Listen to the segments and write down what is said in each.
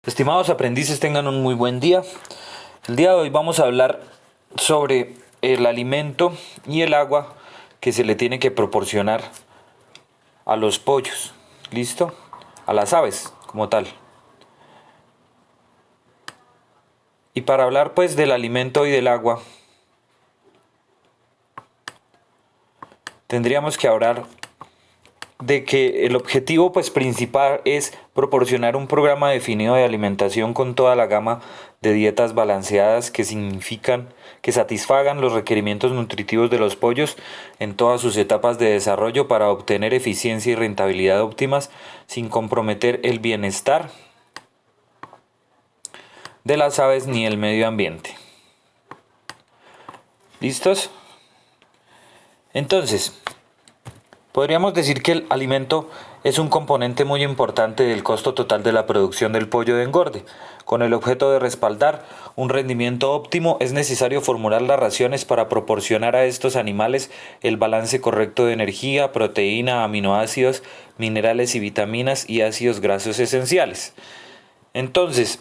Estimados aprendices, tengan un muy buen día. El día de hoy vamos a hablar sobre el alimento y el agua que se le tiene que proporcionar a los pollos. ¿Listo? A las aves como tal. Y para hablar pues del alimento y del agua, tendríamos que hablar de que el objetivo pues principal es proporcionar un programa definido de alimentación con toda la gama de dietas balanceadas que significan que satisfagan los requerimientos nutritivos de los pollos en todas sus etapas de desarrollo para obtener eficiencia y rentabilidad óptimas sin comprometer el bienestar de las aves ni el medio ambiente. ¿Listos? Entonces, podríamos decir que el alimento es un componente muy importante del costo total de la producción del pollo de engorde. Con el objeto de respaldar un rendimiento óptimo, es necesario formular las raciones para proporcionar a estos animales el balance correcto de energía, proteína, aminoácidos, minerales y vitaminas y ácidos grasos esenciales. Entonces,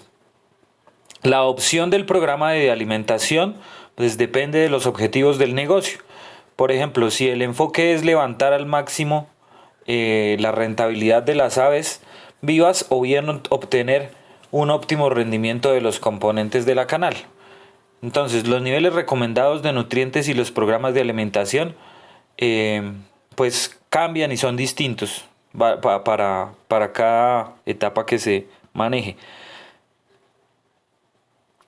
la opción del programa de alimentación pues depende de los objetivos del negocio. Por ejemplo, si el enfoque es levantar al máximo la rentabilidad de las aves vivas o bien obtener un óptimo rendimiento de los componentes de la canal. Entonces, los niveles recomendados de nutrientes y los programas de alimentación pues cambian y son distintos para cada etapa que se maneje.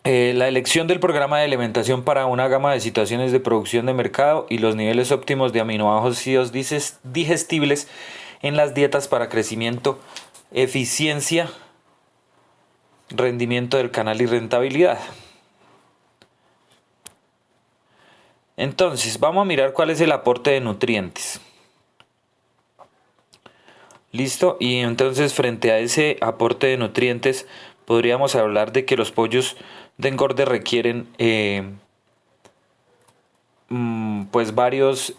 La elección del programa de alimentación para una gama de situaciones de producción de mercado y los niveles óptimos de aminoácidos digestibles en las dietas para crecimiento, eficiencia, rendimiento del canal y rentabilidad. Entonces, vamos a mirar cuál es el aporte de nutrientes. ¿Listo? Y entonces, frente a ese aporte de nutrientes, podríamos hablar de que los pollos de engorde requieren pues varios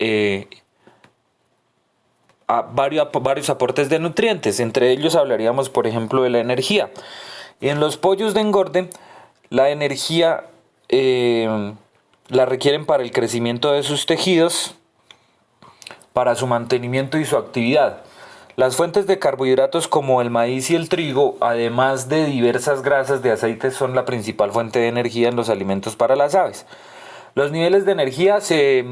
aportes de nutrientes. Entre ellos hablaríamos, por ejemplo, de la energía. Y en los pollos de engorde, la energía la requieren para el crecimiento de sus tejidos, para su mantenimiento y su actividad. Las fuentes de carbohidratos como el maíz y el trigo, además de diversas grasas de aceite, son la principal fuente de energía en los alimentos para las aves. Los niveles de energía se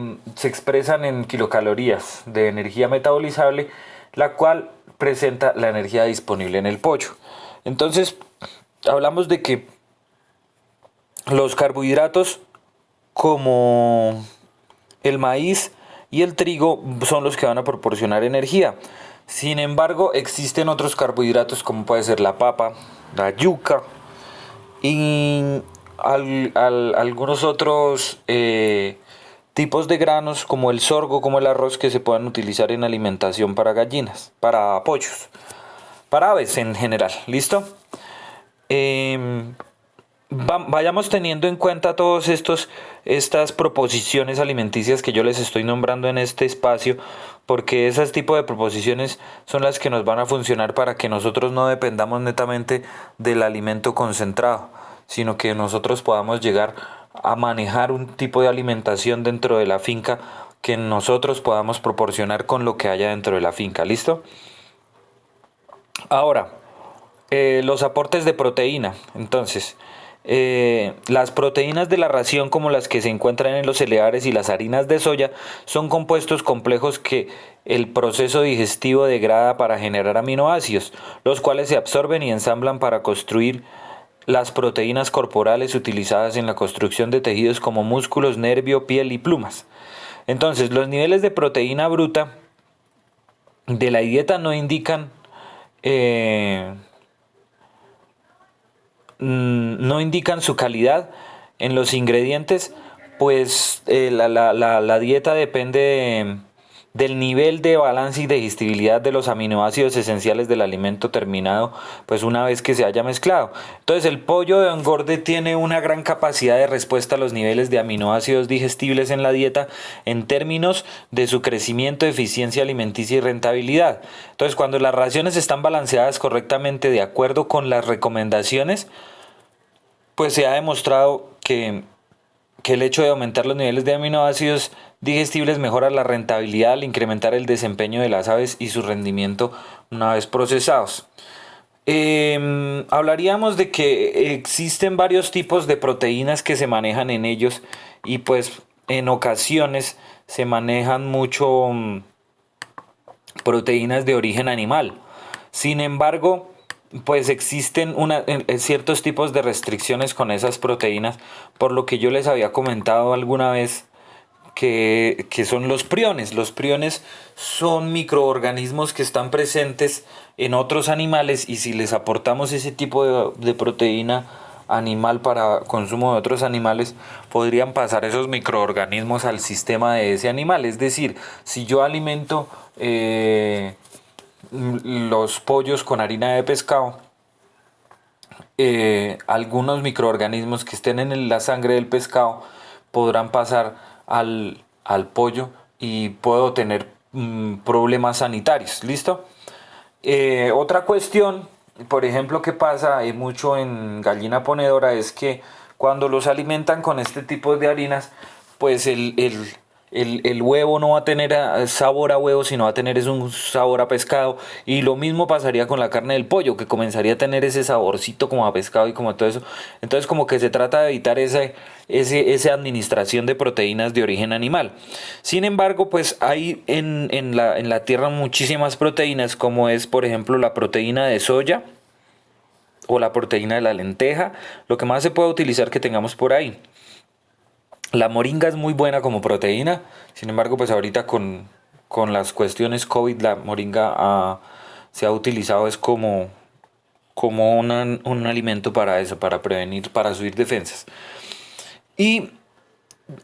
expresan en kilocalorías de energía metabolizable, la cual presenta la energía disponible en el pollo. Entonces, hablamos de que los carbohidratos como el maíz y el trigo son los que van a proporcionar energía. Sin embargo, existen otros carbohidratos como puede ser la papa, la yuca y algunos otros tipos de granos como el sorgo, como el arroz que se puedan utilizar en alimentación para gallinas, para pollos, para aves en general. ¿Listo? Vayamos teniendo en cuenta todas estas proposiciones alimenticias que yo les estoy nombrando en este espacio, porque ese tipo de proposiciones son las que nos van a funcionar para que nosotros no dependamos netamente del alimento concentrado, sino que nosotros podamos llegar a manejar un tipo de alimentación dentro de la finca que nosotros podamos proporcionar con lo que haya dentro de la finca. ¿Listo? Ahora, los aportes de proteína. Entonces, las proteínas de la ración, como las que se encuentran en los cereales y las harinas de soya, son compuestos complejos que el proceso digestivo degrada para generar aminoácidos, los cuales se absorben y ensamblan para construir las proteínas corporales utilizadas en la construcción de tejidos como músculos, nervio, piel y plumas. Entonces, los niveles de proteína bruta de la dieta no indican eh, no indican su calidad en los ingredientes, pues la dieta depende del nivel de balance y digestibilidad de los aminoácidos esenciales del alimento terminado, pues una vez que se haya mezclado. Entonces el pollo de engorde tiene una gran capacidad de respuesta a los niveles de aminoácidos digestibles en la dieta en términos de su crecimiento, eficiencia alimenticia y rentabilidad. Entonces cuando las raciones están balanceadas correctamente de acuerdo con las recomendaciones, pues se ha demostrado que el hecho de aumentar los niveles de aminoácidos digestibles mejora la rentabilidad al incrementar el desempeño de las aves y su rendimiento una vez procesados. Hablaríamos de que existen varios tipos de proteínas que se manejan en ellos y pues en ocasiones se manejan mucho proteínas de origen animal. Sin embargo, pues existen ciertos tipos de restricciones con esas proteínas, por lo que yo les había comentado alguna vez que son los priones. Los priones son microorganismos que están presentes en otros animales y si les aportamos ese tipo de proteína animal para consumo de otros animales, podrían pasar esos microorganismos al sistema de ese animal. Es decir, si yo alimento los pollos con harina de pescado, algunos microorganismos que estén en la sangre del pescado podrán pasar al pollo y puedo tener problemas sanitarios. ¿Listo? Otra cuestión, por ejemplo, que pasa mucho en gallina ponedora es que cuando los alimentan con este tipo de harinas, pues el huevo no va a tener sabor a huevo, sino va a tener un sabor a pescado. Y lo mismo pasaría con la carne del pollo, que comenzaría a tener ese saborcito como a pescado y como todo eso. Entonces como que se trata de evitar esa administración de proteínas de origen animal. Sin embargo, pues hay en la tierra muchísimas proteínas, como es por ejemplo la proteína de soya o la proteína de la lenteja, lo que más se puede utilizar que tengamos por ahí. La moringa es muy buena como proteína, sin embargo, pues ahorita con las cuestiones COVID, la moringa se ha utilizado es como un alimento para eso, para prevenir, para subir defensas. Y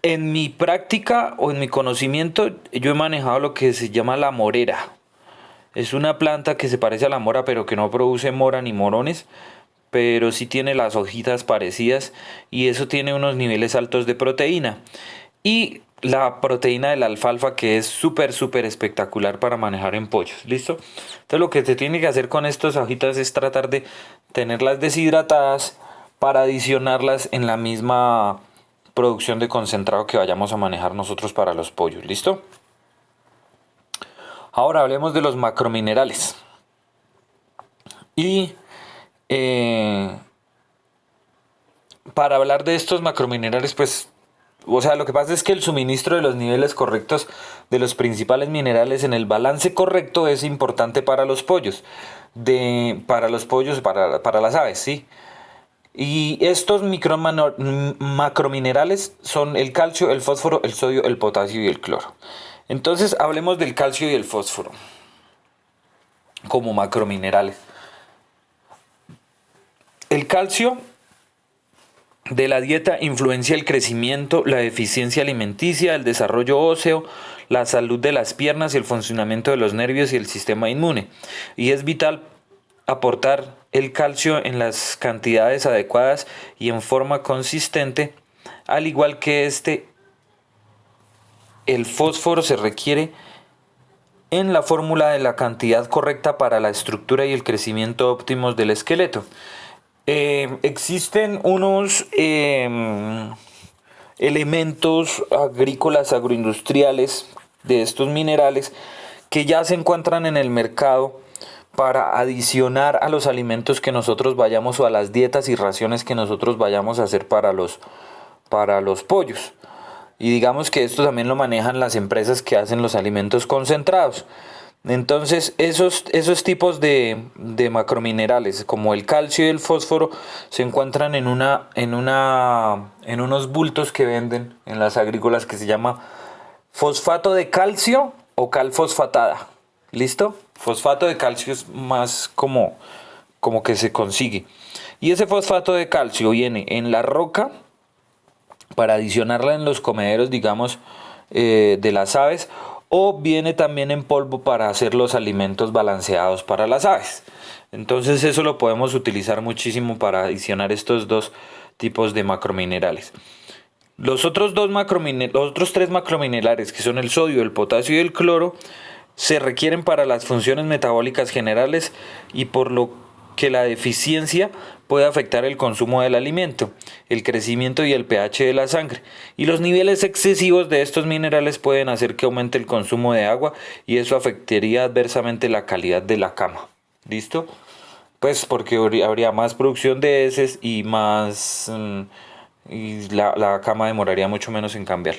en mi práctica o en mi conocimiento, yo he manejado lo que se llama la morera. Es una planta que se parece a la mora, pero que no produce mora ni morones, pero sí tiene las hojitas parecidas y eso tiene unos niveles altos de proteína. Y la proteína de la alfalfa, que es súper espectacular para manejar en pollos. ¿Listo? Entonces lo que se tiene que hacer con estas hojitas es tratar de tenerlas deshidratadas para adicionarlas en la misma producción de concentrado que vayamos a manejar nosotros para los pollos. ¿Listo? Ahora hablemos de los macrominerales. Y para hablar de estos macrominerales, pues, o sea, lo que pasa es que el suministro de los niveles correctos de los principales minerales en el balance correcto es importante para los pollos, para las aves, ¿sí? Y estos macrominerales son el calcio, el fósforo, el sodio, el potasio y el cloro. Entonces, hablemos del calcio y el fósforo como macrominerales. El calcio de la dieta influencia el crecimiento, la eficiencia alimenticia, el desarrollo óseo, la salud de las piernas y el funcionamiento de los nervios y el sistema inmune. Y es vital aportar el calcio en las cantidades adecuadas y en forma consistente, al igual que el fósforo se requiere en la fórmula de la cantidad correcta para la estructura y el crecimiento óptimos del esqueleto. Existen unos elementos agrícolas, agroindustriales de estos minerales que ya se encuentran en el mercado para adicionar a los alimentos que nosotros vayamos o a las dietas y raciones que nosotros vayamos a hacer para los pollos. Y digamos que esto también lo manejan las empresas que hacen los alimentos concentrados. Entonces esos tipos de macrominerales como el calcio y el fósforo se encuentran en unos bultos que venden en las agrícolas que se llama fosfato de calcio o cal fosfatada. ¿Listo? Fosfato de calcio es más como que se consigue. Y ese fosfato de calcio viene en la roca para adicionarla en los comederos, digamos, de las aves, o viene también en polvo para hacer los alimentos balanceados para las aves. Entonces eso lo podemos utilizar muchísimo para adicionar estos dos tipos de macrominerales. Los otros tres macrominerales, que son el sodio, el potasio y el cloro, se requieren para las funciones metabólicas generales y por lo que la deficiencia puede afectar el consumo del alimento, el crecimiento y el pH de la sangre. Y los niveles excesivos de estos minerales pueden hacer que aumente el consumo de agua y eso afectaría adversamente la calidad de la cama. ¿Listo? Pues porque habría más producción de heces y más... y la cama demoraría mucho menos en cambiar.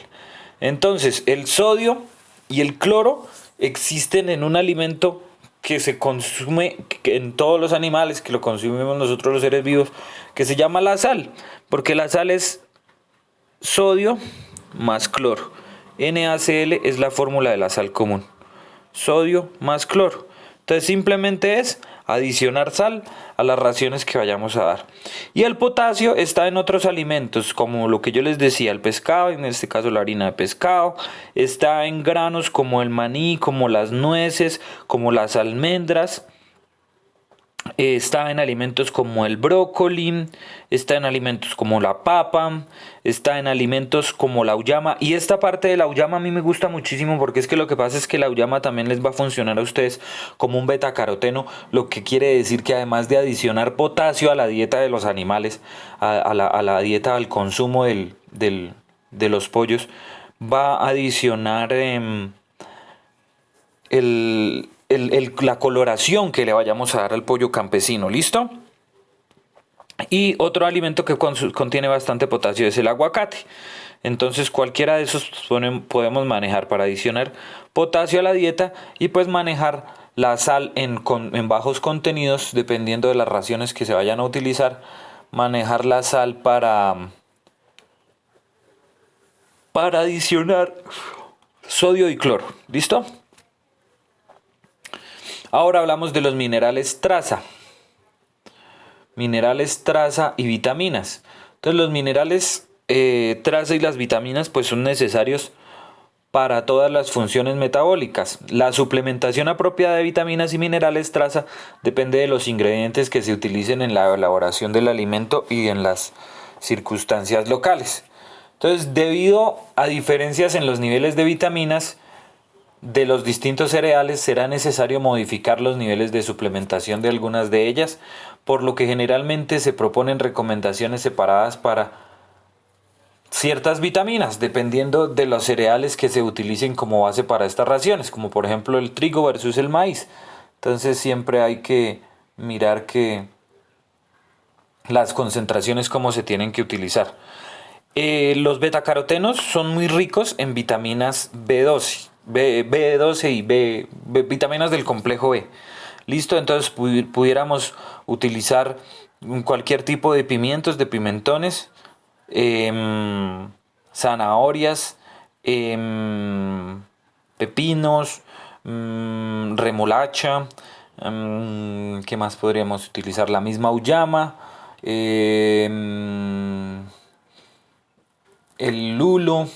Entonces, el sodio y el cloro existen en un alimento que se consume en todos los animales, que lo consumimos nosotros los seres vivos, que se llama la sal, porque la sal es sodio más cloro. NaCl es la fórmula de la sal común. Sodio más cloro. Entonces simplemente es adicionar sal a las raciones que vayamos a dar. Y el potasio está en otros alimentos, como lo que yo les decía, el pescado, en este caso la harina de pescado, está en granos como el maní, como las nueces, como las almendras. Está en alimentos como el brócoli, está en alimentos como la papa, está en alimentos como la auyama. Y esta parte de la auyama a mí me gusta muchísimo porque es que lo que pasa es que la auyama también les va a funcionar a ustedes como un betacaroteno, lo que quiere decir que además de adicionar potasio a la dieta de los animales, a la dieta, al consumo de los pollos, va a adicionar la coloración que le vayamos a dar al pollo campesino. ¿Listo? Y otro alimento que contiene bastante potasio es el aguacate. Entonces cualquiera de esos podemos manejar para adicionar potasio a la dieta y pues manejar la sal en bajos contenidos dependiendo de las raciones que se vayan a utilizar. Manejar la sal para adicionar sodio y cloro. ¿Listo? Ahora hablamos de los minerales traza. Minerales traza y vitaminas. Entonces los minerales traza y las vitaminas pues son necesarios para todas las funciones metabólicas. La suplementación apropiada de vitaminas y minerales traza depende de los ingredientes que se utilicen en la elaboración del alimento y en las circunstancias locales. Entonces, debido a diferencias en los niveles de vitaminas de los distintos cereales, será necesario modificar los niveles de suplementación de algunas de ellas, por lo que generalmente se proponen recomendaciones separadas para ciertas vitaminas, dependiendo de los cereales que se utilicen como base para estas raciones, como por ejemplo el trigo versus el maíz. Entonces siempre hay que mirar que las concentraciones como se tienen que utilizar. Los betacarotenos son muy ricos en vitaminas B12. B12 y vitaminas del complejo B. Listo, entonces pudiéramos utilizar cualquier tipo de pimientos, de pimentones, zanahorias, pepinos, remolacha, ¿qué más podríamos utilizar? La misma auyama, el lulo,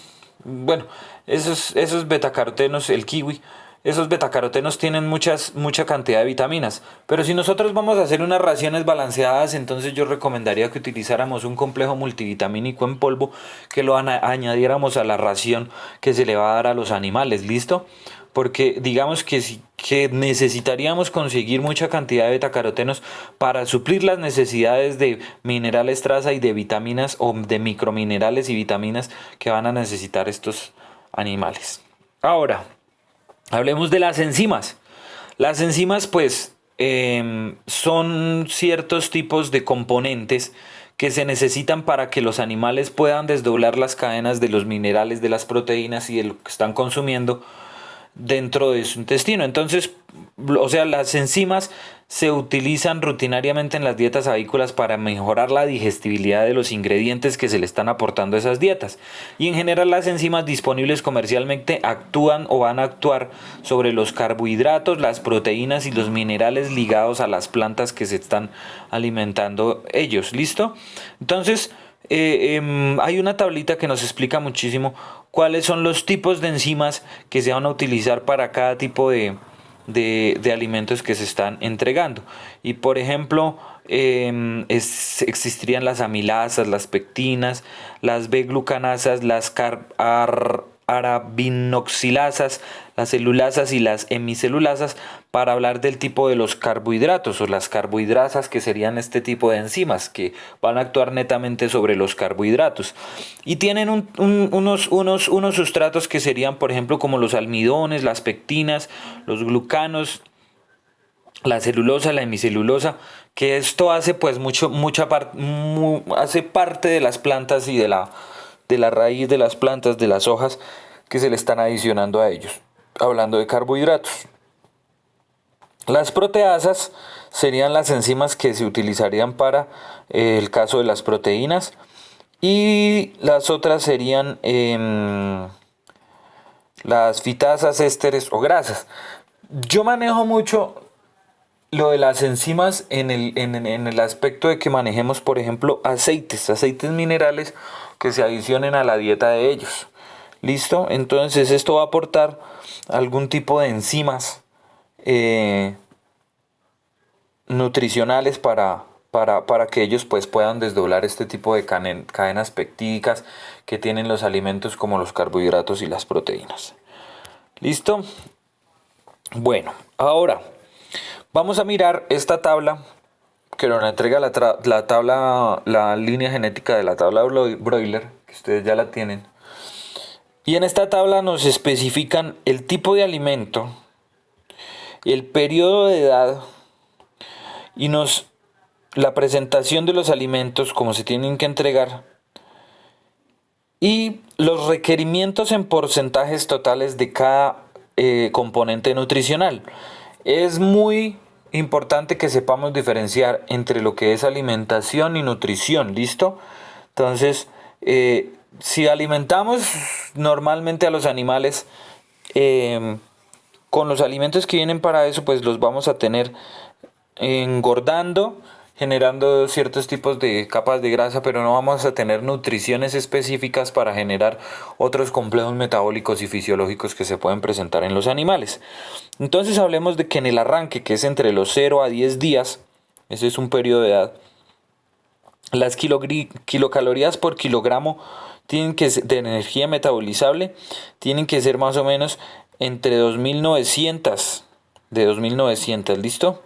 bueno, esos betacarotenos, el kiwi, esos betacarotenos tienen mucha cantidad de vitaminas. Pero si nosotros vamos a hacer unas raciones balanceadas, entonces yo recomendaría que utilizáramos un complejo multivitamínico en polvo, que lo añadiéramos a la ración que se le va a dar a los animales, ¿listo? Porque digamos que necesitaríamos conseguir mucha cantidad de betacarotenos para suplir las necesidades de minerales traza y de vitaminas o de microminerales y vitaminas que van a necesitar estos animales. Ahora, hablemos de las enzimas. Las enzimas pues son ciertos tipos de componentes que se necesitan para que los animales puedan desdoblar las cadenas de los minerales, de las proteínas y de lo que están consumiendo dentro de su intestino. Entonces, o sea, las enzimas se utilizan rutinariamente en las dietas avícolas para mejorar la digestibilidad de los ingredientes que se le están aportando a esas dietas. Y en general las enzimas disponibles comercialmente actúan o van a actuar sobre los carbohidratos, las proteínas y los minerales ligados a las plantas que se están alimentando ellos. ¿Listo? Entonces, hay una tablita que nos explica muchísimo cuáles son los tipos de enzimas que se van a utilizar para cada tipo de alimentos que se están entregando. Y por ejemplo, existirían las amilasas, las pectinas, las B-glucanasas, las arabinoxilasas, las celulasas y las hemicelulasas, para hablar del tipo de los carbohidratos o las carbohidrasas, que serían este tipo de enzimas que van a actuar netamente sobre los carbohidratos. Y tienen unos sustratos que serían, por ejemplo, como los almidones, las pectinas, los glucanos, la celulosa, la hemicelulosa, que esto hace pues hace parte de las plantas y de la raíz de las plantas, de las hojas que se le están adicionando a ellos, hablando de carbohidratos. Las proteasas serían las enzimas que se utilizarían para el caso de las proteínas, y las otras serían las fitasas, ésteres o grasas. Yo manejo mucho lo de las enzimas en el aspecto de que manejemos, por ejemplo, aceites minerales que se adicionen a la dieta de ellos. ¿Listo? Entonces esto va a aportar algún tipo de enzimas nutricionales para que ellos pues puedan desdoblar este tipo de cadenas peptídicas que tienen los alimentos, como los carbohidratos y las proteínas. ¿Listo? Bueno, ahora vamos a mirar esta tabla que nos entrega la línea genética de la tabla Broiler, que ustedes ya la tienen. Y en esta tabla nos especifican el tipo de alimento, el periodo de edad y la presentación de los alimentos, cómo se tienen que entregar, y los requerimientos en porcentajes totales de cada componente nutricional. Es muy importante que sepamos diferenciar entre lo que es alimentación y nutrición. ¿Listo? Entonces, si alimentamos normalmente a los animales con los alimentos que vienen para eso, pues los vamos a tener engordando, generando ciertos tipos de capas de grasa, pero no vamos a tener nutriciones específicas para generar otros complejos metabólicos y fisiológicos que se pueden presentar en los animales. Entonces hablemos de que en el arranque, que es entre los 0 a 10 días, ese es un periodo de edad, las kilocalorías por kilogramo de energía metabolizable tienen que ser más o menos entre 2.900, ¿listo?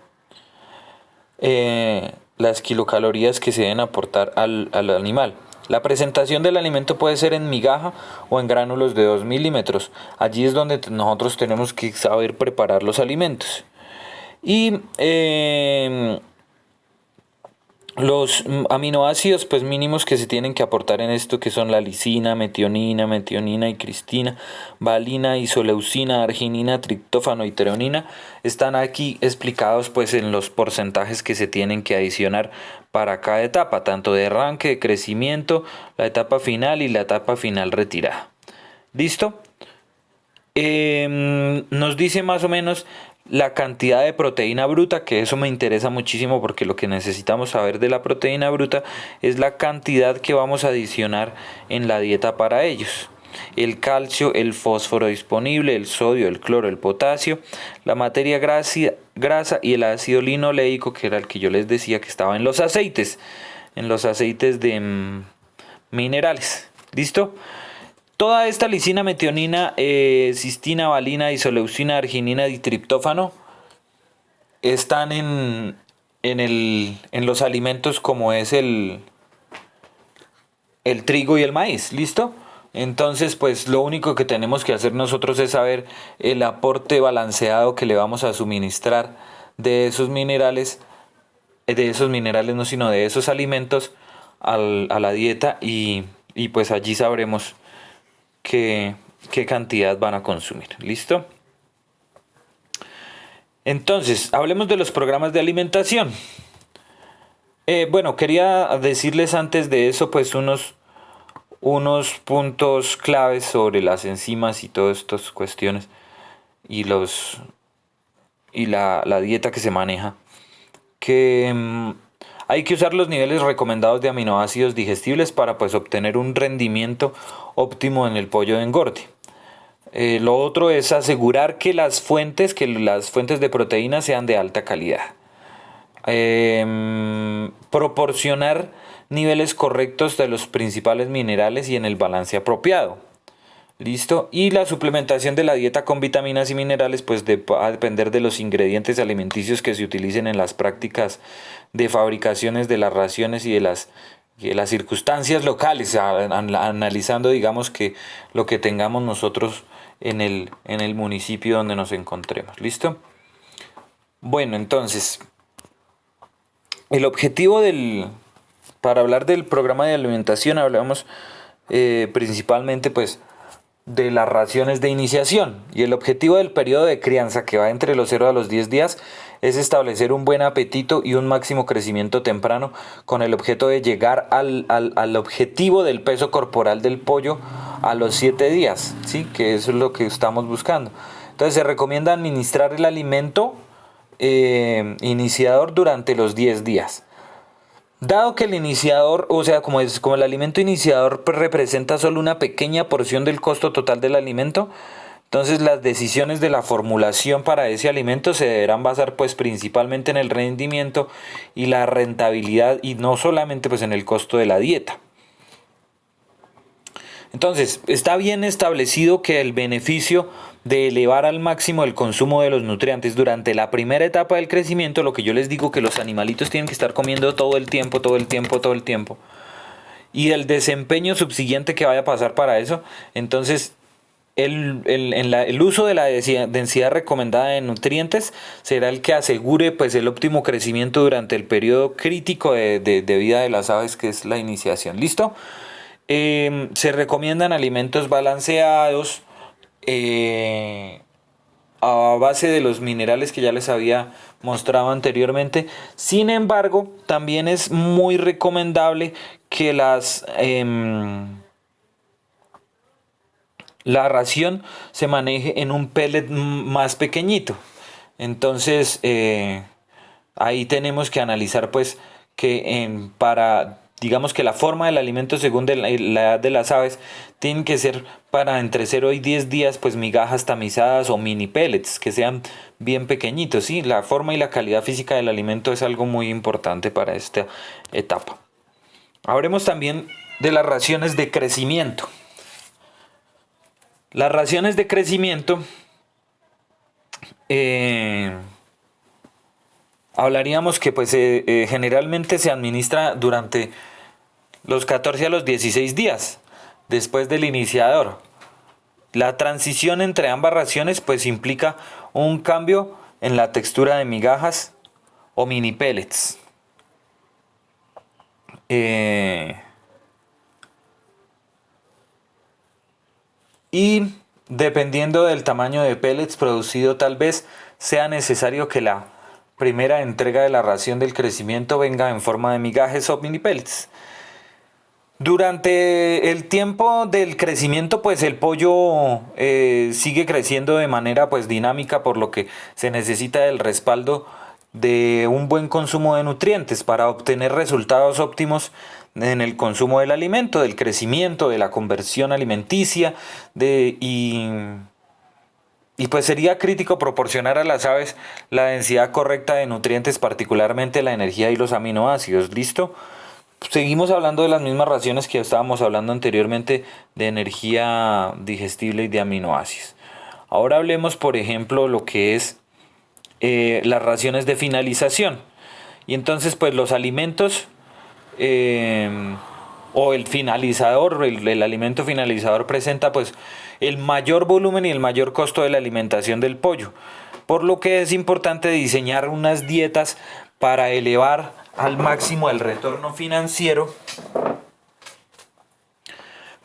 Las kilocalorías que se deben aportar al animal. La presentación del alimento puede ser en migaja o en gránulos de 2 milímetros. Allí es donde nosotros tenemos que saber preparar los alimentos. Y los aminoácidos pues mínimos que se tienen que aportar en esto, que son la lisina, metionina y cristina, valina, isoleucina, arginina, triptófano y treonina, están aquí explicados pues en los porcentajes que se tienen que adicionar para cada etapa, tanto de arranque, de crecimiento, la etapa final y la etapa final retirada. ¿Listo? Nos dice más o menos la cantidad de proteína bruta, que eso me interesa muchísimo, porque lo que necesitamos saber de la proteína bruta es la cantidad que vamos a adicionar en la dieta para ellos. El calcio, el fósforo disponible, el sodio, el cloro, el potasio, la materia grasa y el ácido linoleico, que era el que yo les decía que estaba en los aceites de minerales. ¿Listo? Toda esta lisina, metionina, cistina, valina, isoleucina, arginina y triptófano están en los alimentos, como es el trigo y el maíz. ¿Listo? Entonces, pues lo único que tenemos que hacer nosotros es saber el aporte balanceado que le vamos a suministrar de esos minerales no, sino de esos alimentos a la dieta, y pues allí sabremos qué cantidad van a consumir. ¿Listo? Entonces, hablemos de los programas de alimentación. Bueno, quería decirles antes de eso pues unos puntos claves sobre las enzimas y todas estas cuestiones y la dieta que se maneja, que Hay que usar los niveles recomendados de aminoácidos digestibles para pues obtener un rendimiento óptimo en el pollo de engorde. Lo otro es asegurar que las fuentes de proteína sean de alta calidad. Proporcionar niveles correctos de los principales minerales y en el balance apropiado. ¿Listo? Y la suplementación de la dieta con vitaminas y minerales pues va a depender de los ingredientes alimenticios que se utilicen en las prácticas de fabricaciones de las raciones y de las circunstancias locales, analizando digamos que lo que tengamos nosotros en el municipio donde nos encontremos. ¿Listo? Bueno, entonces, el objetivo para hablar del programa de alimentación hablamos principalmente pues de las raciones de iniciación, y el objetivo del periodo de crianza, que va entre los 0 a los 10 días, es establecer un buen apetito y un máximo crecimiento temprano con el objeto de llegar al objetivo del peso corporal del pollo a los 7 días, ¿sí? Que eso es lo que estamos buscando. Entonces se recomienda administrar el alimento iniciador durante los 10 días. Dado que el iniciador, o sea, como el alimento iniciador representa solo una pequeña porción del costo total del alimento, entonces las decisiones de la formulación para ese alimento se deberán basar pues principalmente en el rendimiento y la rentabilidad, y no solamente pues en el costo de la dieta. Entonces, está bien establecido que el beneficio de elevar al máximo el consumo de los nutrientes durante la primera etapa del crecimiento, lo que yo les digo, que los animalitos tienen que estar comiendo todo el tiempo, y el desempeño subsiguiente que vaya a pasar para eso, entonces el uso de la densidad recomendada de nutrientes será el que asegure pues el óptimo crecimiento durante el periodo crítico de vida de las aves, que es la iniciación. ¿Listo? Se recomiendan alimentos balanceados a base de los minerales que ya les había mostrado anteriormente. Sin embargo, también es muy recomendable que la ración se maneje en un pellet más pequeñito. Entonces, ahí tenemos que analizar pues que digamos que la forma del alimento según la edad de las aves tiene que ser para entre 0 y 10 días pues migajas tamizadas o mini pellets que sean bien pequeñitos. ¿Sí? La forma y la calidad física del alimento es algo muy importante para esta etapa. Hablemos también de las raciones de crecimiento. Las raciones de crecimiento hablaríamos que pues generalmente se administra durante los 14 a los 16 días después del iniciador. La transición entre ambas raciones pues implica un cambio en la textura de migajas o mini pellets. Y dependiendo del tamaño de pellets producido, tal vez sea necesario que la primera entrega de la ración del crecimiento venga en forma de migajas o mini pellets. Durante el tiempo del crecimiento, pues el pollo sigue creciendo de manera pues dinámica, por lo que se necesita el respaldo de un buen consumo de nutrientes para obtener resultados óptimos en el consumo del alimento, del crecimiento, de la conversión alimenticia, y pues sería crítico proporcionar a las aves la densidad correcta de nutrientes, particularmente la energía y los aminoácidos. ¿Listo? Seguimos hablando de las mismas raciones que estábamos hablando anteriormente, de energía digestible y de aminoácidos. Ahora hablemos, por ejemplo, lo que es las raciones de finalización. Y entonces, pues los alimentos o el finalizador, el alimento finalizador presenta pues el mayor volumen y el mayor costo de la alimentación del pollo. Por lo que es importante diseñar unas dietas para elevar al máximo el retorno financiero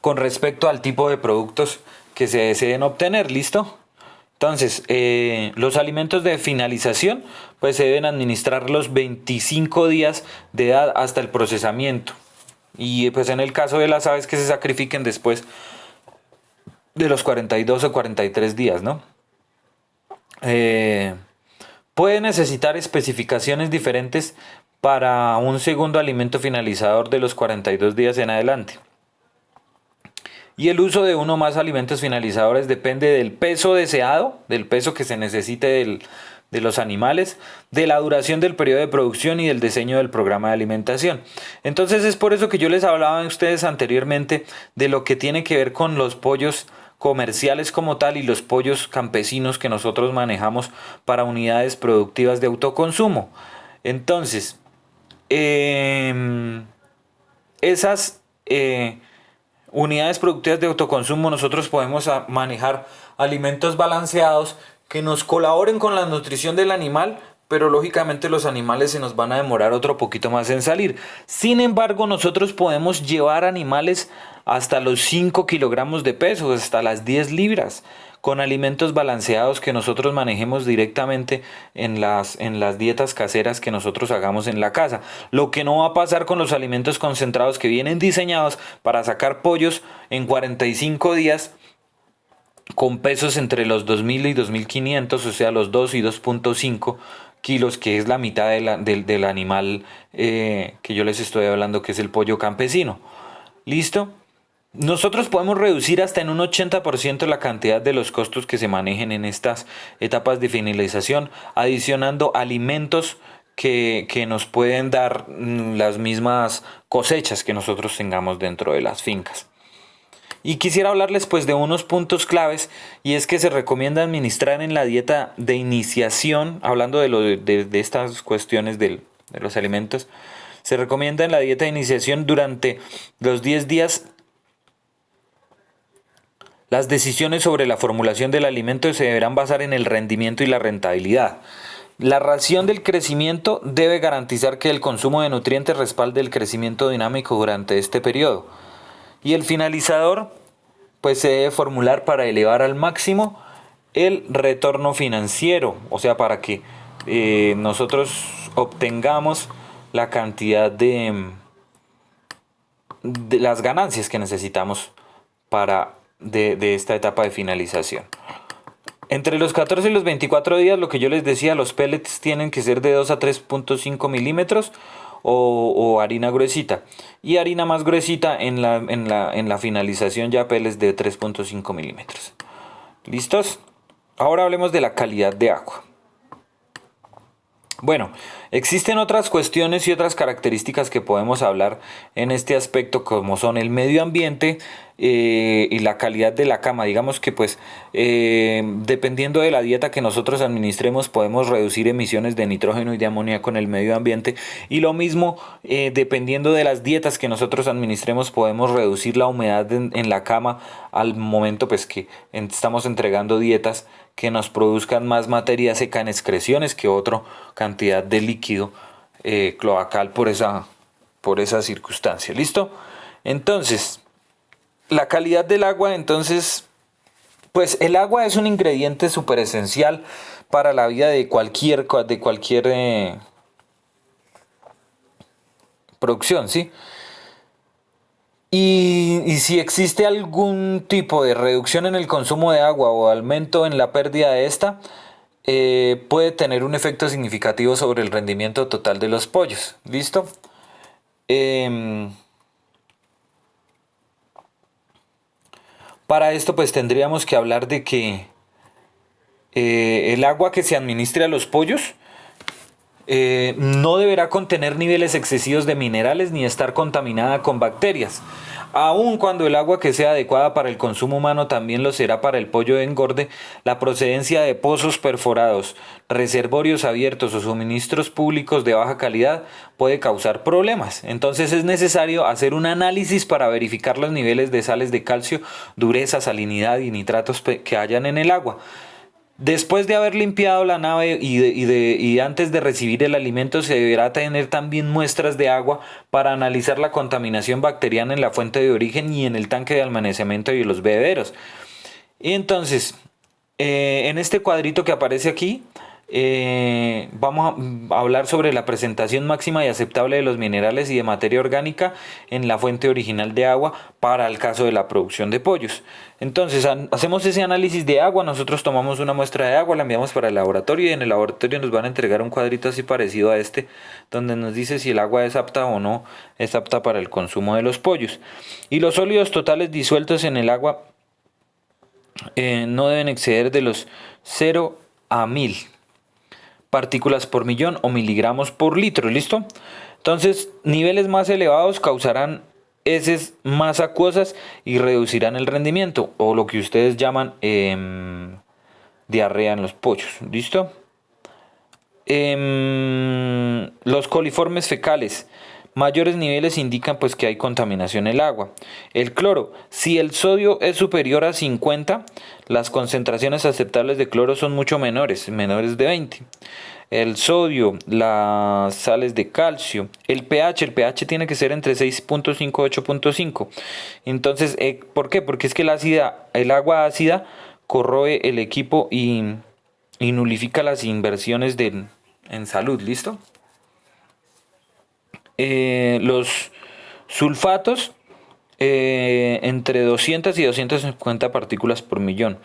con respecto al tipo de productos que se deseen obtener. ¿Listo? Entonces, los alimentos de finalización pues se deben administrar los 25 días de edad hasta el procesamiento, y pues en el caso de las aves que se sacrifiquen después de los 42 o 43 días, ¿no? Puede necesitar especificaciones diferentes para un segundo alimento finalizador de los 42 días en adelante. Y el uso de uno o más alimentos finalizadores depende del peso deseado, del peso que se necesite de los animales, de la duración del periodo de producción y del diseño del programa de alimentación. Entonces es por eso que yo les hablaba a ustedes anteriormente de lo que tiene que ver con los pollos comerciales como tal y los pollos campesinos que nosotros manejamos para unidades productivas de autoconsumo. Entonces, esas unidades productivas de autoconsumo, nosotros podemos manejar alimentos balanceados que nos colaboren con la nutrición del animal, pero lógicamente los animales se nos van a demorar otro poquito más en salir. Sin embargo, nosotros podemos llevar animales hasta los 5 kilogramos de peso, hasta las 10 libras, con alimentos balanceados que nosotros manejemos directamente en las dietas caseras que nosotros hagamos en la casa. Lo que no va a pasar con los alimentos concentrados que vienen diseñados para sacar pollos en 45 días con pesos entre los 2000 y 2500, o sea, los 2 y 2.5 kilos, que es la mitad del animal que yo les estoy hablando, que es el pollo campesino. ¿Listo? Nosotros podemos reducir hasta en un 80% la cantidad de los costos que se manejen en estas etapas de finalización, adicionando alimentos que nos pueden dar las mismas cosechas que nosotros tengamos dentro de las fincas. Y quisiera hablarles pues de unos puntos claves, y es que se recomienda administrar en la dieta de iniciación, hablando de estas cuestiones de los alimentos, se recomienda en la dieta de iniciación durante los 10 días. Las decisiones sobre la formulación del alimento se deberán basar en el rendimiento y la rentabilidad. La ración del crecimiento debe garantizar que el consumo de nutrientes respalde el crecimiento dinámico durante este periodo. Y el finalizador pues se debe formular para elevar al máximo el retorno financiero, o sea, para que nosotros obtengamos la cantidad de las ganancias que necesitamos de esta etapa de finalización. Entre los 14 y los 24 días, lo que yo les decía, los pellets tienen que ser de 2 a 3.5 milímetros o harina gruesita. Y harina más gruesita en la finalización, ya pellets de 3.5 milímetros. ¿Listos? Ahora hablemos de la calidad de agua. Bueno, existen otras cuestiones y otras características que podemos hablar en este aspecto, como son el medio ambiente y la calidad de la cama. Digamos que pues dependiendo de la dieta que nosotros administremos, podemos reducir emisiones de nitrógeno y de amoníaco en el medio ambiente, y lo mismo dependiendo de las dietas que nosotros administremos, podemos reducir la humedad en la cama al momento pues que estamos entregando dietas que nos produzcan más materia seca en excreciones que otra cantidad de líquido cloacal por esa circunstancia. ¿Listo? Entonces, la calidad del agua, entonces, pues el agua es un ingrediente súper esencial para la vida de cualquier producción, ¿sí? Y si existe algún tipo de reducción en el consumo de agua o aumento en la pérdida de esta, puede tener un efecto significativo sobre el rendimiento total de los pollos. ¿Listo? Para esto pues tendríamos que hablar de que el agua que se administre a los pollos no deberá contener niveles excesivos de minerales ni estar contaminada con bacterias. Aun cuando el agua que sea adecuada para el consumo humano también lo será para el pollo de engorde, la procedencia de pozos perforados, reservorios abiertos o suministros públicos de baja calidad puede causar problemas. Entonces es necesario hacer un análisis para verificar los niveles de sales de calcio, dureza, salinidad y nitratos que hayan en el agua. Después de haber limpiado la nave y antes de recibir el alimento, se deberá tener también muestras de agua para analizar la contaminación bacteriana en la fuente de origen y en el tanque de almacenamiento y los bebederos. Y entonces, en este cuadrito que aparece aquí, vamos a hablar sobre la presentación máxima y aceptable de los minerales y de materia orgánica en la fuente original de agua para el caso de la producción de pollos. Entonces, hacemos ese análisis de agua, nosotros tomamos una muestra de agua, la enviamos para el laboratorio y en el laboratorio nos van a entregar un cuadrito así parecido a este, donde nos dice si el agua es apta o no es apta para el consumo de los pollos. Y los sólidos totales disueltos en el agua no deben exceder de los 0 a 1000 partículas por millón o miligramos por litro, ¿listo? Entonces, niveles más elevados causarán heces más acuosas y reducirán el rendimiento, o lo que ustedes llaman diarrea en los pollos, ¿listo? Los coliformes fecales. Mayores niveles indican pues que hay contaminación en el agua. El cloro, si el sodio es superior a 50, las concentraciones aceptables de cloro son mucho menores de 20. El sodio, las sales de calcio, el pH tiene que ser entre 6.5 y 8.5. Entonces, ¿por qué? Porque es que el agua ácida corroe el equipo y nulifica las inversiones en salud, ¿listo? Los sulfatos entre 200 y 250 partículas por millón.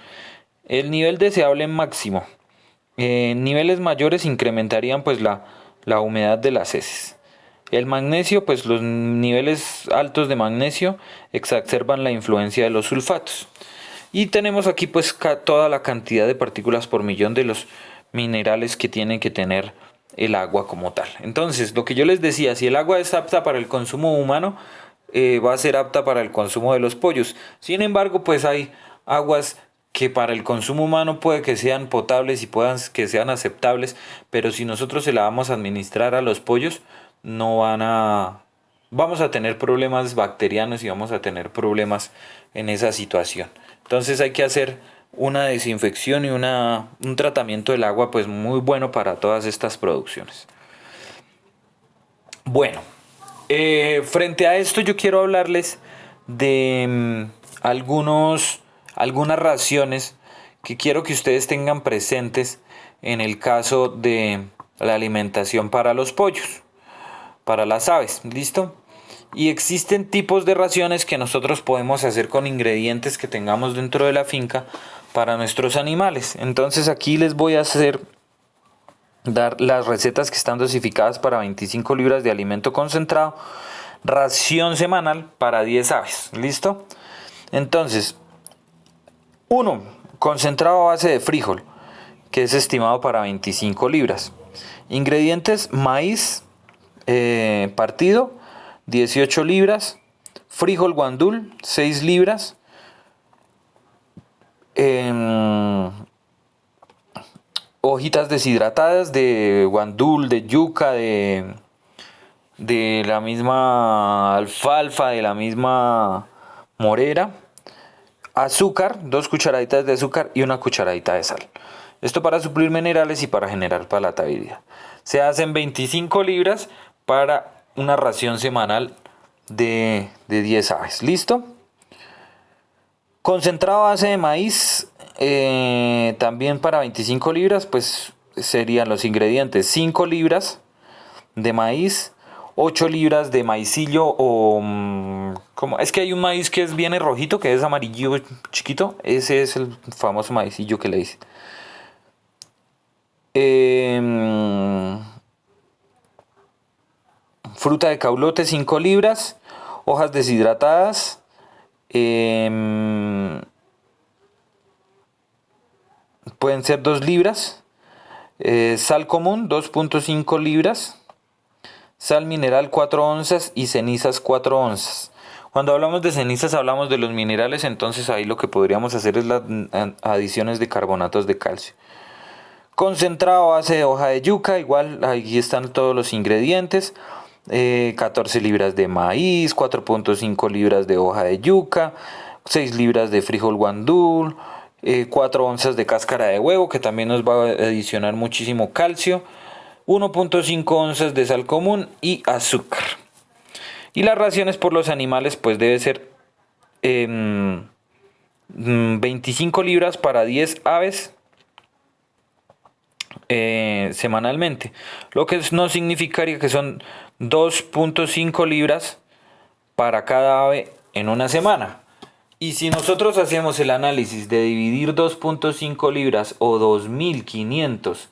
El nivel deseable máximo. Niveles mayores incrementarían pues la humedad de las heces. El magnesio, pues los niveles altos de magnesio exacerban la influencia de los sulfatos. Y tenemos aquí pues toda la cantidad de partículas por millón de los minerales que tiene que tener el agua como tal. Entonces, lo que yo les decía, si el agua es apta para el consumo humano, va a ser apta para el consumo de los pollos. Sin embargo, pues hay aguas que para el consumo humano puede que sean potables y puedan que sean aceptables, pero si nosotros se la vamos a administrar a los pollos, vamos a tener problemas bacterianos y vamos a tener problemas en esa situación. Entonces hay que hacer una desinfección y un tratamiento del agua pues muy bueno para todas estas producciones. Bueno, frente a esto yo quiero hablarles de algunas raciones que quiero que ustedes tengan presentes en el caso de la alimentación para los pollos, para las aves, ¿listo? Y existen tipos de raciones que nosotros podemos hacer con ingredientes que tengamos dentro de la finca para nuestros animales. Entonces aquí les voy a dar las recetas que están dosificadas para 25 libras de alimento concentrado, ración semanal para 10 aves. ¿Listo? Entonces, 1. Concentrado a base de frijol, que es estimado para 25 libras. Ingredientes: maíz partido, 18 libras. Frijol guandul, 6 libras. Hojitas deshidratadas de guandul, de yuca, de la misma alfalfa, de la misma morera. Azúcar, 2 cucharaditas de azúcar y 1 cucharadita de sal. Esto para suplir minerales y para generar palatabilidad. Se hacen 25 libras para una ración semanal de 10 aves. ¿Listo? Concentrado a base de maíz, también para 25 libras, pues serían los ingredientes: 5 libras de maíz, 8 libras de maicillo o... es que hay un maíz que viene rojito, que es amarillo chiquito. Ese es el famoso maicillo que le dicen. Fruta de caulote, 5 libras. Hojas deshidratadas. Pueden ser 2 libras. Sal común, 2.5 libras. Sal mineral, 4 onzas. Y cenizas, 4 onzas. Cuando hablamos de cenizas hablamos de los minerales, entonces ahí lo que podríamos hacer es las adiciones de carbonatos de calcio. Concentrado a base de hoja de yuca, igual ahí están todos los ingredientes. 14 libras de maíz, 4.5 libras de hoja de yuca, 6 libras de frijol guandul, 4 onzas de cáscara de huevo, que también nos va a adicionar muchísimo calcio, 1.5 onzas de sal común y azúcar. Y las raciones por los animales pues debe ser 25 libras para 10 aves, semanalmente, lo que no significaría que son 2.5 libras para cada ave en una semana. Y si nosotros hacemos el análisis de dividir 2.5 libras o 2.500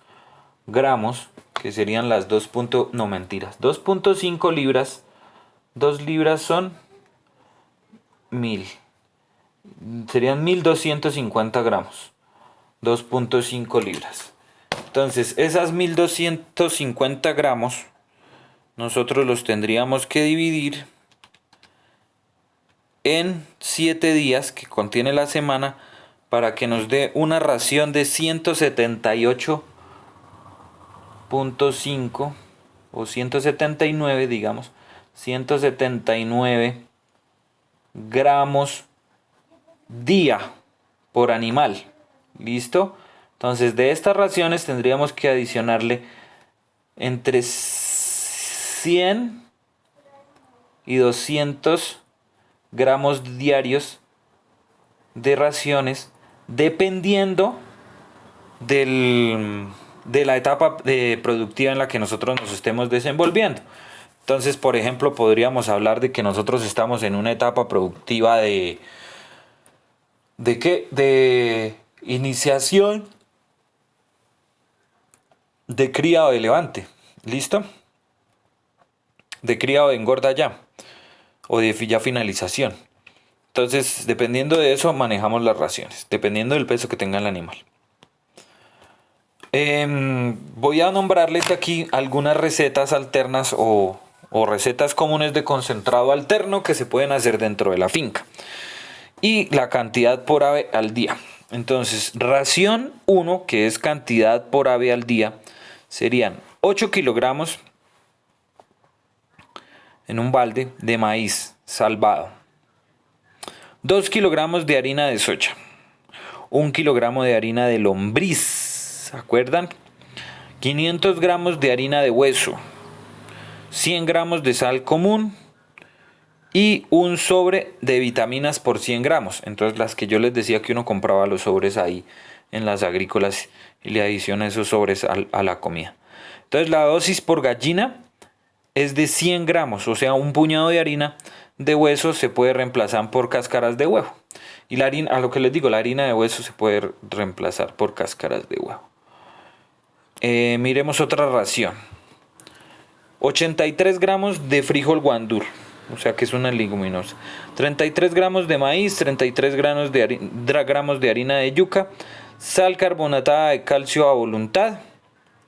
gramos, que serían las 2. No, mentiras, 2.5 libras, 2 libras son 1000, serían 1250 gramos, 2.5 libras. Entonces, esas 1250 gramos, nosotros los tendríamos que dividir en 7 días que contiene la semana para que nos dé una ración de 178.5 o 179, digamos, 179 gramos día por animal. ¿Listo? Entonces, de estas raciones tendríamos que adicionarle entre 100 y 200 gramos diarios de raciones, dependiendo de la etapa productiva en la que nosotros nos estemos desenvolviendo. Entonces, por ejemplo, podríamos hablar de que nosotros estamos en una etapa productiva ¿de qué? De iniciación de cría o de levante. ¿Listo? De cría o de engorda ya. O de ya finalización. Entonces, dependiendo de eso, manejamos las raciones. Dependiendo del peso que tenga el animal. Voy a nombrarles aquí algunas recetas alternas o recetas comunes de concentrado alterno que se pueden hacer dentro de la finca. Y la cantidad por ave al día. Entonces, ración 1, que es cantidad por ave al día, serían 8 kilogramos en un balde de maíz salvado, 2 kilogramos de harina de soja, 1 kilogramo de harina de lombriz, ¿se acuerdan? 500 gramos de harina de hueso, 100 gramos de sal común y un sobre de vitaminas por 100 gramos. Entonces, las que yo les decía que uno compraba los sobres ahí en las agrícolas y le adiciona esos sobres a la comida. Entonces, la dosis por gallina es de 100 gramos, o sea, un puñado de harina de hueso se puede reemplazar por cáscaras de huevo. Y la harina, a lo que les digo, la harina de hueso se puede reemplazar por cáscaras de huevo. Miremos otra ración. 83 gramos de frijol guandur, o sea que es una leguminosa. 33 gramos de maíz, 33 gramos de harina de yuca, sal carbonatada de calcio a voluntad,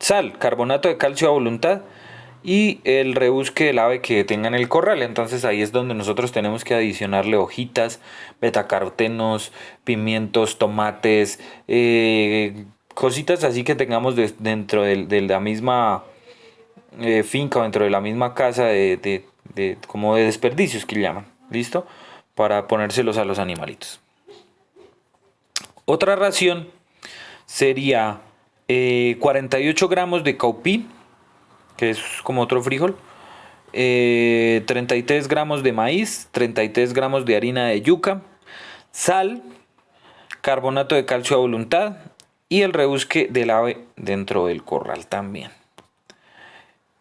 sal, carbonato de calcio a voluntad y el rebusque del ave que tenga en el corral. Entonces ahí es donde nosotros tenemos que adicionarle hojitas, betacarotenos, pimientos, tomates, cositas así que tengamos dentro de la misma finca o dentro de la misma casa como de desperdicios que llaman. ¿Listo? Para ponérselos a los animalitos. Otra ración sería 48 gramos de caupí, que es como otro frijol, 33 gramos de maíz, 33 gramos de harina de yuca, sal, carbonato de calcio a voluntad y el rebusque del ave dentro del corral también.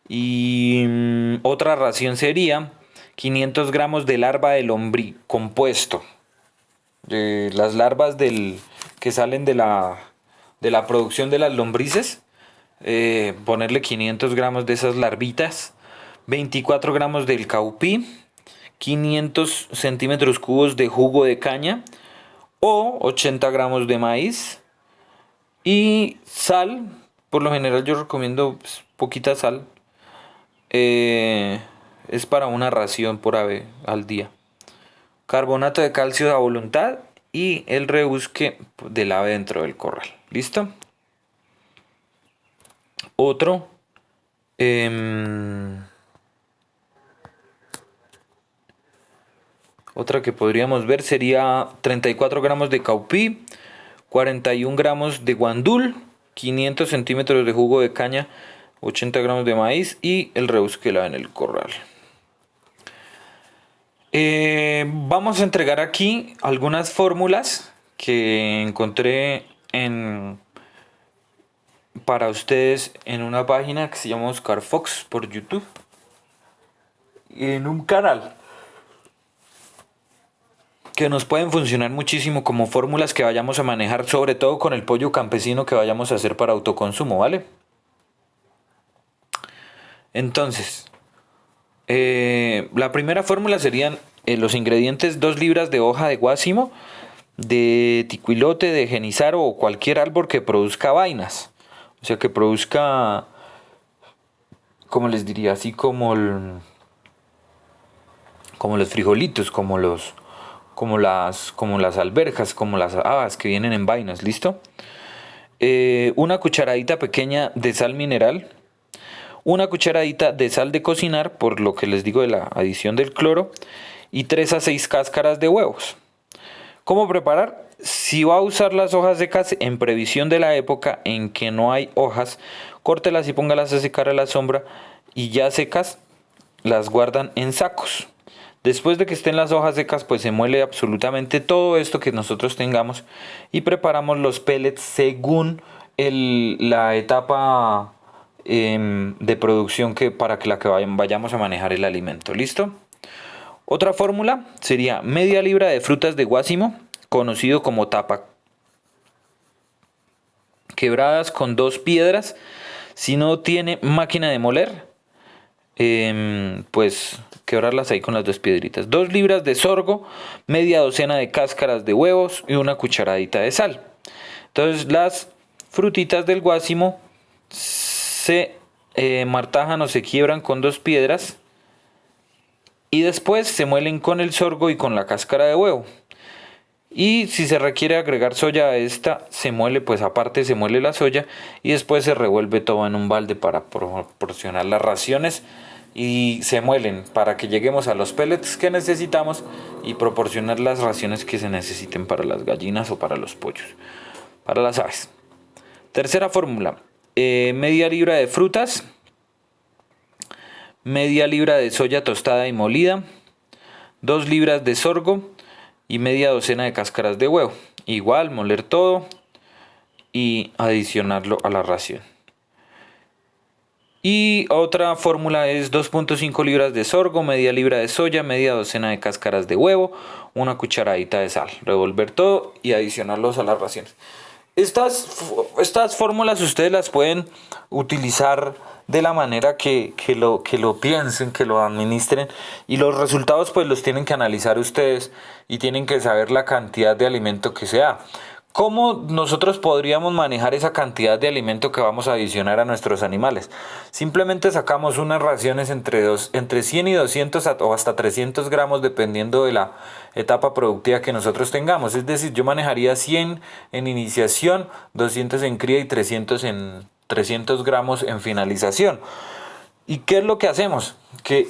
Y otra ración sería 500 gramos de larva de lombricompuesto. Las larvas que salen de la producción de las lombrices. Ponerle 500 gramos de esas larvitas, 24 gramos del caupí, 500 centímetros cúbicos de jugo de caña o 80 gramos de maíz y sal. Por lo general yo recomiendo poquita sal, es para una ración por ave al día. Carbonato de calcio a voluntad y el rebusque del ave dentro del corral. ¿Listo? Otro, otra que podríamos ver sería 34 gramos de caupí, 41 gramos de guandul, 500 centímetros de jugo de caña, 80 gramos de maíz y el rebusque en el corral. Vamos a entregar aquí algunas fórmulas que encontré para ustedes en una página que se llama Oscar Fox por YouTube, en un canal que nos pueden funcionar muchísimo como fórmulas que vayamos a manejar, sobre todo con el pollo campesino que vayamos a hacer para autoconsumo, ¿vale? Entonces, la primera fórmula serían los ingredientes: 2 libras de hoja de guásimo, de ticuilote, de genizaro o cualquier árbol que produzca vainas. O sea, que produzca, como les diría, así como como los frijolitos, como las alberjas, como las habas que vienen en vainas, ¿listo? Una cucharadita pequeña de sal mineral, una cucharadita de sal de cocinar, por lo que les digo de la adición del cloro, y 3 a 6 cáscaras de huevos. ¿Cómo preparar? Si va a usar las hojas secas, en previsión de la época en que no hay hojas, córtelas y póngalas a secar a la sombra, y ya secas las guardan en sacos. Después de que estén las hojas secas, pues se muele absolutamente todo esto que nosotros tengamos y preparamos los pellets según la etapa de producción para que vayamos a manejar el alimento. ¿Listo? Otra fórmula sería media libra de frutas de guásimo, conocido como tapa, quebradas con 2 piedras. Si no tiene máquina de moler, pues quebrarlas ahí con las 2 piedritas. 2 libras de sorgo, media docena de cáscaras de huevos y una cucharadita de sal. Entonces las frutitas del guásimo se martajan o se quiebran con 2 piedras y después se muelen con el sorgo y con la cáscara de huevo. Y si se requiere agregar soya a esta, se muele, pues aparte se muele la soya y después se revuelve todo en un balde para proporcionar las raciones y se muelen para que lleguemos a los pellets que necesitamos y proporcionar las raciones que se necesiten para las gallinas o para los pollos, para las aves. Tercera fórmula, media libra de frutas, media libra de soya tostada y molida, 2 libras de sorgo y media docena de cáscaras de huevo. Igual, moler todo y adicionarlo a la ración. Y otra fórmula es 2.5 libras de sorgo, media libra de soya, media docena de cáscaras de huevo, una cucharadita de sal. Revolver todo y adicionarlos a las raciones. Estas fórmulas ustedes las pueden utilizar de la manera que lo piensen, que lo administren, y los resultados pues los tienen que analizar ustedes y tienen que saber la cantidad de alimento que se da. ¿Cómo nosotros podríamos manejar esa cantidad de alimento que vamos a adicionar a nuestros animales? Simplemente sacamos unas raciones entre 100 y 200 o hasta 300 gramos dependiendo de la etapa productiva que nosotros tengamos. Es decir, yo manejaría 100 en iniciación, 200 en cría y 300 gramos en finalización. ¿Y qué es lo que hacemos? Que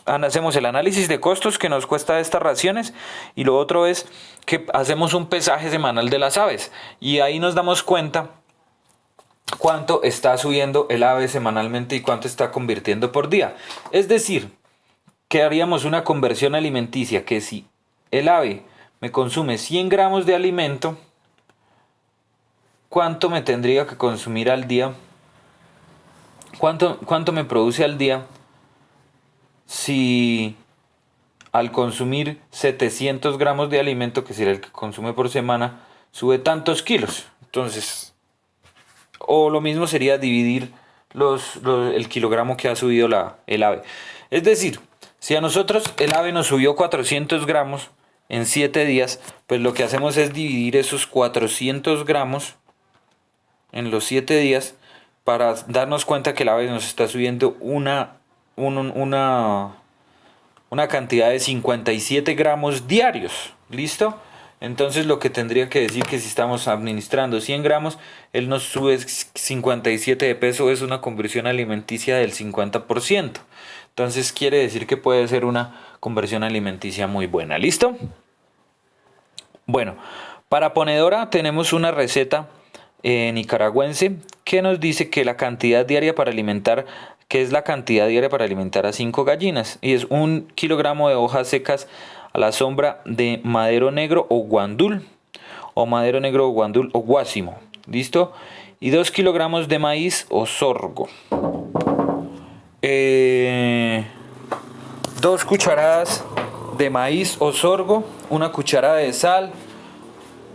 hacemos el análisis de costos que nos cuesta estas raciones, y lo otro es que hacemos un pesaje semanal de las aves y ahí nos damos cuenta cuánto está subiendo el ave semanalmente y cuánto está convirtiendo por día. Es decir, que haríamos una conversión alimenticia que si el ave me consume 100 gramos de alimento, ¿cuánto me tendría que consumir al día? ¿Cuánto me produce al día si al consumir 700 gramos de alimento, que sería el que consume por semana, sube tantos kilos? Entonces, o lo mismo sería dividir el kilogramo que ha subido el ave. Es decir, si a nosotros el ave nos subió 400 gramos en 7 días, pues lo que hacemos es dividir esos 400 gramos en los 7 días para darnos cuenta que el ave nos está subiendo una cantidad de 57 gramos diarios. ¿Listo? Entonces lo que tendría que decir que si estamos administrando 100 gramos, él nos sube 57 de peso, es una conversión alimenticia del 50%. Entonces quiere decir que puede ser una conversión alimenticia muy buena. ¿Listo? Bueno, para ponedora tenemos una receta nicaragüense que nos dice que la cantidad diaria para alimentar, que es la cantidad diaria para alimentar a 5 gallinas, y es 1 kilogramo de hojas secas a la sombra de madero negro o guandul, o madero negro o guandul o guásimo. ¿Listo? y 2 kilogramos de maíz o sorgo. 2 cucharadas de maíz o sorgo, 1 cucharada de sal,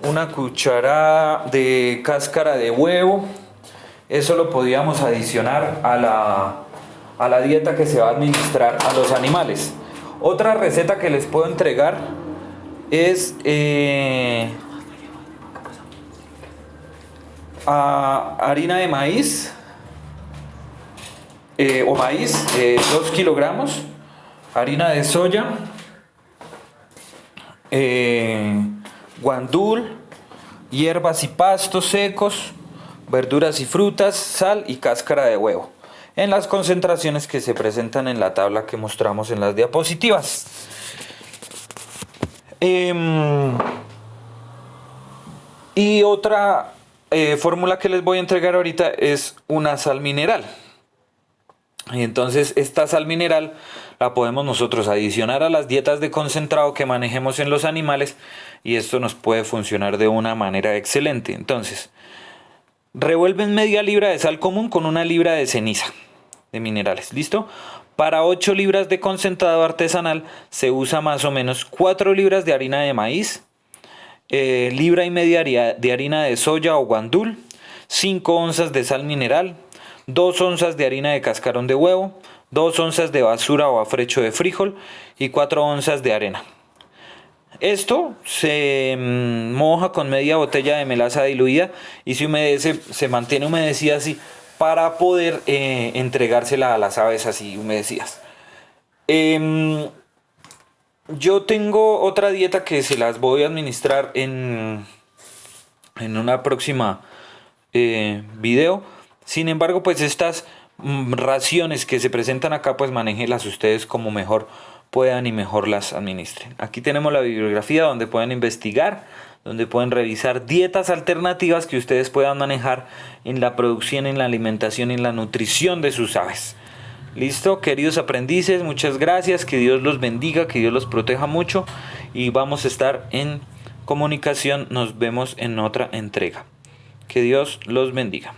1 cucharada de cáscara de huevo. Eso lo podíamos adicionar a la dieta que se va a administrar a los animales. Otra receta que les puedo entregar es harina de maíz o maíz, 2 kilogramos, harina de soya, guandul, hierbas y pastos secos, verduras y frutas, sal y cáscara de huevo, en las concentraciones que se presentan en la tabla que mostramos en las diapositivas. Y otra fórmula que les voy a entregar ahorita es una sal mineral. Y entonces esta sal mineral la podemos nosotros adicionar a las dietas de concentrado que manejemos en los animales, y esto nos puede funcionar de una manera excelente. Entonces, revuelven media libra de sal común con 1 libra de ceniza de minerales. ¿Listo? Para 8 libras de concentrado artesanal se usa más o menos 4 libras de harina de maíz, libra y media de harina de soya o guandul, 5 onzas de sal mineral, 2 onzas de harina de cascarón de huevo, 2 onzas de basura o afrecho de frijol y 4 onzas de arena. Esto se moja con media botella de melaza diluida y se humedece, se mantiene humedecida así para poder entregársela a las aves así humedecidas. Yo tengo otra dieta que se las voy a administrar en una próxima video. Sin embargo, pues estas raciones que se presentan acá, pues manéjenlas ustedes como mejor puedan y mejor las administren. Aquí tenemos la bibliografía donde pueden investigar, donde pueden revisar dietas alternativas que ustedes puedan manejar en la producción, en la alimentación y en la nutrición de sus aves. Listo, queridos aprendices, muchas gracias, que Dios los bendiga, que Dios los proteja mucho y vamos a estar en comunicación. Nos vemos en otra entrega. Que Dios los bendiga.